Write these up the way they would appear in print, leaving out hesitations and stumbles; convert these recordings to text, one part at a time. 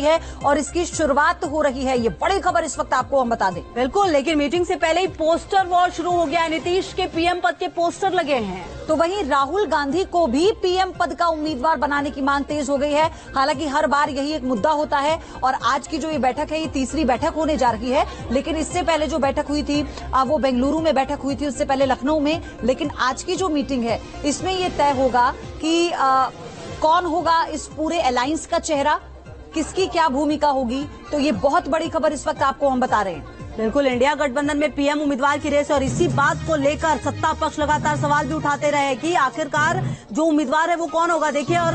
है और इसकी शुरुआत हो रही है। ये बड़ी खबर इस वक्त आपको हम बता दें। बिल्कुल, लेकिन मीटिंग से पहले ही पोस्टर वॉर शुरू हो गया है। नीतीश के पीएम पद के पोस्टर लगे हैं। तो वहीं राहुल गांधी को भी पीएम पद का उम्मीदवार बनाने की मांग तेज हो गई है। हालांकि हर बार यही एक मुद्दा होता है और आज की जो ये बैठक है, ये तीसरी बैठक होने जा रही है। लेकिन इससे पहले जो बैठक हुई थी वो बेंगलुरु में बैठक हुई थी, उससे पहले लखनऊ में। लेकिन आज की जो मीटिंग है इसमें ये तय होगा कि कौन होगा इस पूरे अलायंस का चेहरा, किसकी क्या भूमिका होगी। तो ये बहुत बड़ी खबर इस वक्त आपको हम बता रहे हैं। बिल्कुल, इंडिया गठबंधन में पीएम उम्मीदवार की रेस और इसी बात को लेकर सत्ता पक्ष लगातार सवाल भी उठाते रहे कि आखिरकार जो उम्मीदवार है वो कौन होगा। देखिए, और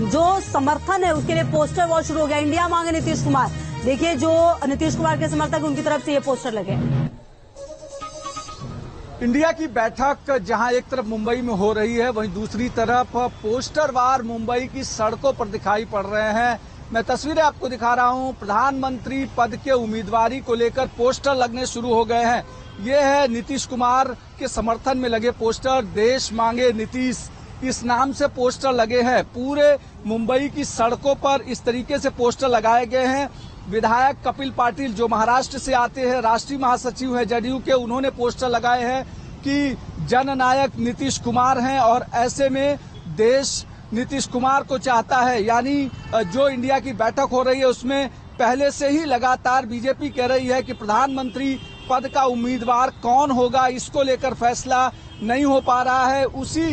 जो समर्थन है उसके लिए पोस्टर वॉर शुरू हो गया। इंडिया मांगे नीतीश कुमार। देखिए, जो नीतीश कुमार के समर्थक उनकी तरफ से ये पोस्टर लगे। इंडिया की बैठक जहां एक तरफ मुंबई में हो रही है, वहीं दूसरी तरफ पोस्टरवार मुंबई की सड़कों पर दिखाई पड़ रहे हैं। मैं तस्वीरें आपको दिखा रहा हूं। प्रधानमंत्री पद के उम्मीदवारी को लेकर पोस्टर लगने शुरू हो गए हैं। ये है नीतीश कुमार के समर्थन में लगे पोस्टर। देश मांगे नीतीश, इस नाम से पोस्टर लगे हैं। पूरे मुंबई की सड़कों पर इस तरीके से पोस्टर लगाए गए हैं। विधायक कपिल पाटिल जो महाराष्ट्र से आते हैं, राष्ट्रीय महासचिव हैं जदयू के, उन्होंने पोस्टर लगाए हैं कि जननायक नीतीश कुमार हैं और ऐसे में देश नीतीश कुमार को चाहता है। यानी जो इंडिया की बैठक हो रही है उसमें पहले से ही लगातार बीजेपी कह रही है कि प्रधानमंत्री पद का उम्मीदवार कौन होगा, इसको लेकर फैसला नहीं हो पा रहा है। उसी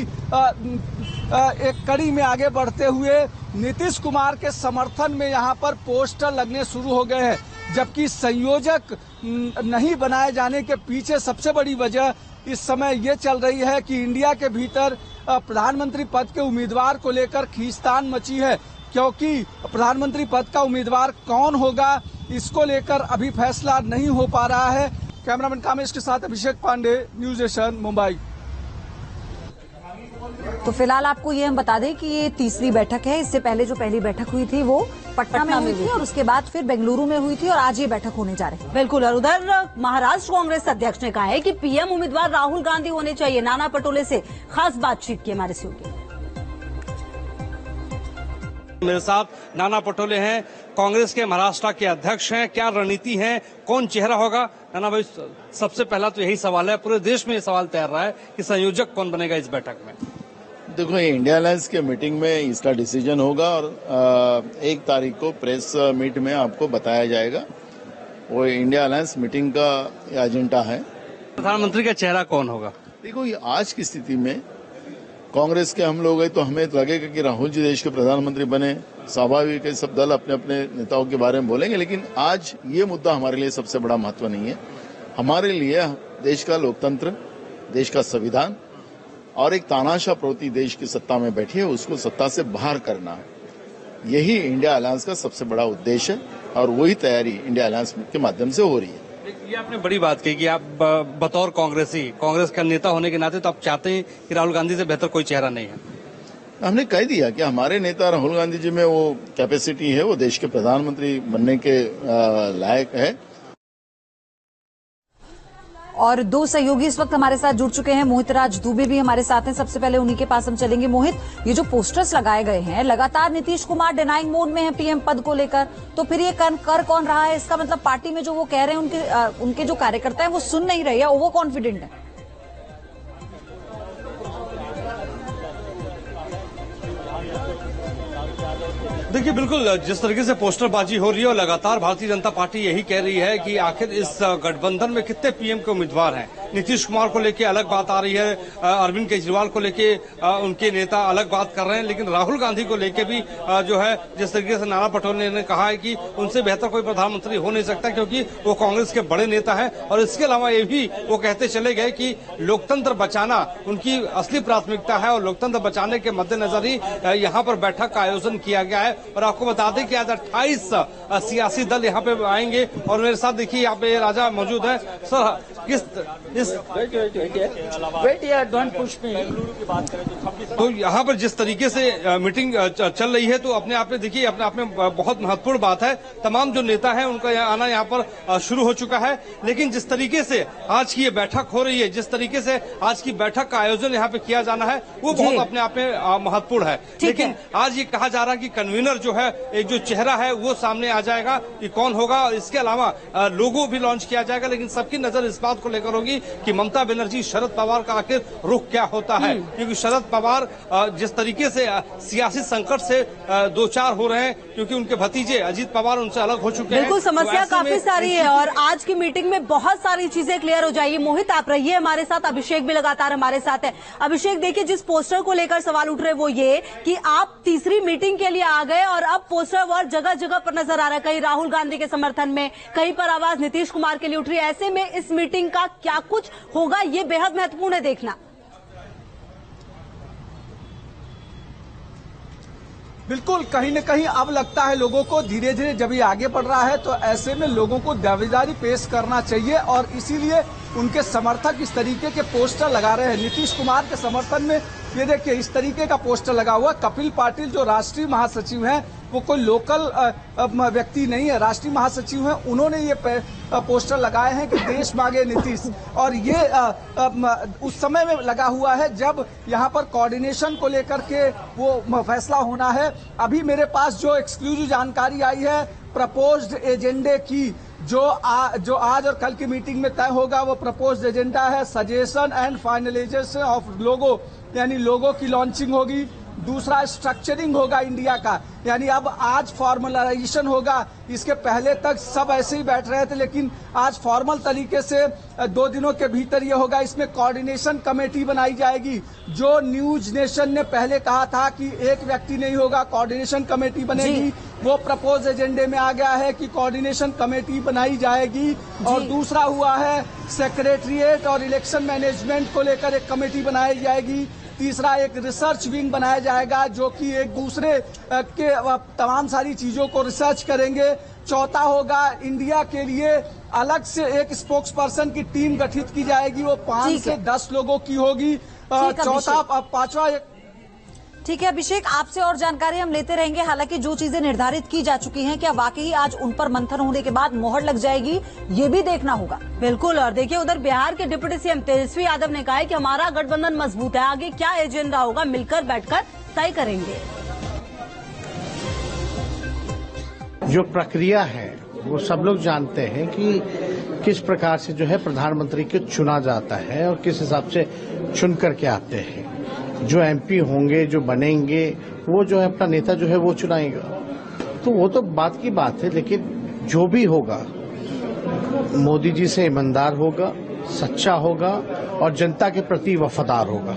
एक कड़ी में आगे बढ़ते हुए नीतीश कुमार के समर्थन में यहां पर पोस्टर लगने शुरू हो गए हैं। जबकि संयोजक नहीं बनाए जाने के पीछे सबसे बड़ी वजह इस समय ये चल रही है कि इंडिया के भीतर प्रधानमंत्री पद के उम्मीदवार को लेकर खींचतान मची है, क्योंकि प्रधानमंत्री पद का उम्मीदवार कौन होगा इसको लेकर अभी फैसला नहीं हो पा रहा है। कैमरामैन कामेश के साथ अभिषेक पांडे, न्यूज एशन, मुंबई। तो फिलहाल आपको ये हम बता दें कि ये तीसरी बैठक है। इससे पहले जो पहली बैठक हुई थी वो पटना में हुई थी और उसके बाद फिर बेंगलुरु में हुई थी और आज ये बैठक होने जा रही है। बिल्कुल, और उधर महाराष्ट्र कांग्रेस अध्यक्ष ने कहा है कि पीएम उम्मीदवार राहुल गांधी होने चाहिए। नाना पटोले से खास बातचीत की हमारे सहयोगी। मेरे साथ नाना पटोले हैं, कांग्रेस के महाराष्ट्र के अध्यक्ष हैं। क्या रणनीति है, कौन चेहरा होगा? नाना भाई, सबसे पहला तो यही सवाल है, पूरे देश में ये सवाल तैर रहा है कि संयोजक कौन बनेगा इस बैठक में। देखो, इंडिया अलायंस के मीटिंग में इसका डिसीजन होगा और 1 तारीख को प्रेस मीट में आपको बताया जाएगा। वो इंडिया अलायंस मीटिंग का एजेंडा है। प्रधानमंत्री का चेहरा कौन होगा? देखो, ये आज की स्थिति में कांग्रेस के हम लोग हैं तो हमें लगेगा कि राहुल जी देश के प्रधानमंत्री बने। स्वाभाविक है, सब दल अपने अपने नेताओं के बारे में बोलेंगे, लेकिन आज ये मुद्दा हमारे लिए सबसे बड़ा महत्व नहीं है। हमारे लिए देश का लोकतंत्र, देश का संविधान और एक तानाशाह प्रवृत्ति देश की सत्ता में बैठी है, उसको सत्ता से बाहर करना है। यही इंडिया अलायंस का सबसे बड़ा उद्देश्य है और वही तैयारी इंडिया अलायंस के माध्यम से हो रही है। ये आपने बड़ी बात कही कि आप बतौर कांग्रेस का नेता होने के नाते तो आप चाहते हैं कि राहुल गांधी से बेहतर कोई चेहरा नहीं है। हमने कह दिया कि हमारे नेता राहुल गांधी जी में वो कैपेसिटी है, वो देश के प्रधानमंत्री बनने के लायक है। और 2 सहयोगी इस वक्त हमारे साथ जुड़ चुके हैं। मोहित राज दुबे भी हमारे साथ हैं। सबसे पहले उन्हीं के पास हम चलेंगे। मोहित, ये जो पोस्टर्स लगाए गए हैं, लगातार नीतीश कुमार डिनाइंग मोड में है पीएम पद को लेकर, तो फिर ये कर कौन रहा है? इसका मतलब पार्टी में जो वो कह रहे हैं उनके जो कार्यकर्ता है वो सुन नहीं रहे हैं, ओवर कॉन्फिडेंट है। देखिए, बिल्कुल जिस तरीके से पोस्टरबाजी हो रही है और लगातार भारतीय जनता पार्टी यही कह रही है कि आखिर इस गठबंधन में कितने पीएम के उम्मीदवार हैं। नीतीश कुमार को लेके अलग बात आ रही है, अरविंद केजरीवाल को लेके उनके नेता अलग बात कर रहे हैं, लेकिन राहुल गांधी को लेके भी जो है जिस तरीके से नाना पटोले ने कहा है कि उनसे बेहतर कोई प्रधानमंत्री हो नहीं सकता, क्योंकि वो कांग्रेस के बड़े नेता है। और इसके अलावा ये भी वो कहते चले गए कि लोकतंत्र बचाना उनकी असली प्राथमिकता है और लोकतंत्र बचाने के मद्देनजर ही यहाँ पर बैठक का आयोजन किया गया है। और आपको बता दें कि आज 28 सियासी दल यहाँ पे आएंगे और मेरे साथ देखिए यहाँ पे राजा मौजूद है। सर, किस इस डोंट पुश मी। तो यहाँ पर जिस तरीके से मीटिंग चल रही है तो अपने आप में देखिए अपने आप में बहुत महत्वपूर्ण बात है। तमाम जो नेता हैं उनका आना यहाँ पर शुरू हो चुका है, लेकिन जिस तरीके से आज की ये बैठक हो रही है, जिस तरीके से आज की बैठक का आयोजन यहाँ पे किया जाना है वो बहुत अपने आप में महत्वपूर्ण है। लेकिन आज ये कहा जा रहा है कि कन्वीनर जो है, एक जो चेहरा है वो सामने आ जाएगा कि कौन होगा। इसके अलावा लोगो भी लॉन्च किया जाएगा, लेकिन सबकी नजर इस बात को लेकर होगी कि ममता बनर्जी शरद पवार का आखिर रुख क्या होता है, क्योंकि शरद पवार जिस तरीके से सियासी संकट से दो चार हो रहे हैं, क्योंकि उनके भतीजे अजीत पवार उनसे अलग हो चुके हैं। बिल्कुल, समस्या काफी सारी है और आज की मीटिंग में बहुत सारी चीजें क्लियर हो जाएगी। मोहित आप रहिए हमारे साथ, अभिषेक भी लगातार हमारे साथ है। अभिषेक देखिए, जिस पोस्टर को लेकर सवाल उठ रहे वो ये कि आप तीसरी मीटिंग के लिए आ गए और अब पोस्टर वॉर जगह जगह पर नजर आ रहा है। कहीं राहुल गांधी के समर्थन में, कहीं पर आवाज नीतीश कुमार के लिए उठ रही है। ऐसे में इस मीटिंग का क्या कुछ होगा ये बेहद महत्वपूर्ण है देखना। बिल्कुल, कहीं न कहीं अब लगता है लोगों को धीरे धीरे जब ये आगे बढ़ रहा है तो ऐसे में लोगों को दावेदारी पेश करना चाहिए और इसीलिए उनके समर्थक इस तरीके के पोस्टर लगा रहे हैं। नीतीश कुमार के समर्थन में ये देखिए इस तरीके का पोस्टर लगा हुआ। कपिल पाटिल जो राष्ट्रीय महासचिव हैं, वो कोई लोकल व्यक्ति नहीं है, राष्ट्रीय महासचिव हैं, उन्होंने ये पोस्टर लगाए हैं कि देश मांगे नीतीश। और ये उस समय में लगा हुआ है जब यहाँ पर कोऑर्डिनेशन को लेकर के वो फैसला होना है। अभी मेरे पास जो एक्सक्लूसिव जानकारी आई है प्रपोज्ड एजेंडे की, जो आज और कल की मीटिंग में तय होगा, वो प्रपोज्ड एजेंडा है सजेशन एंड फाइनलाइजेशन ऑफ लोगो, यानी लोगो की लॉन्चिंग होगी। दूसरा स्ट्रक्चरिंग होगा इंडिया का, यानी अब आज फॉर्मलाइजेशन होगा। इसके पहले तक सब ऐसे ही बैठ रहे थे, लेकिन आज फॉर्मल तरीके से 2 दिनों के भीतर ये होगा। इसमें कोऑर्डिनेशन कमेटी बनाई जाएगी। जो न्यूज नेशन ने पहले कहा था कि एक व्यक्ति नहीं होगा, कोऑर्डिनेशन कमेटी बनेगी, वो प्रपोज एजेंडे में आ गया है कि कोऑर्डिनेशन कमेटी बनाई जाएगी। और दूसरा हुआ है सेक्रेटरिएट और इलेक्शन मैनेजमेंट को लेकर एक कमेटी बनाई जाएगी। तीसरा एक रिसर्च विंग बनाया जाएगा जो कि एक दूसरे के तमाम सारी चीजों को रिसर्च करेंगे। चौथा होगा इंडिया के लिए अलग से एक स्पोक्स पर्सन की टीम गठित की जाएगी, वो 5 से 10 लोगों की होगी। पांचवा ठीक है अभिषेक, आपसे और जानकारी हम लेते रहेंगे। हालांकि जो चीजें निर्धारित की जा चुकी हैं, क्या वाकई आज उन पर मंथन होने के बाद मोहर लग जाएगी, ये भी देखना होगा। बिल्कुल, और देखिए उधर बिहार के डिप्टी सीएम तेजस्वी यादव ने कहा है कि हमारा गठबंधन मजबूत है, आगे क्या एजेंडा होगा मिलकर बैठकर तय करेंगे। जो प्रक्रिया है वो सब लोग जानते हैं कि किस प्रकार से जो है प्रधानमंत्री को चुना जाता है और किस हिसाब से चुन करके आते हैं। जो एमपी होंगे, जो बनेंगे, वो जो है अपना नेता जो है वो चुनाएगा। तो वो तो बात की बात है, लेकिन जो भी होगा मोदी जी से ईमानदार होगा, सच्चा होगा और जनता के प्रति वफादार होगा।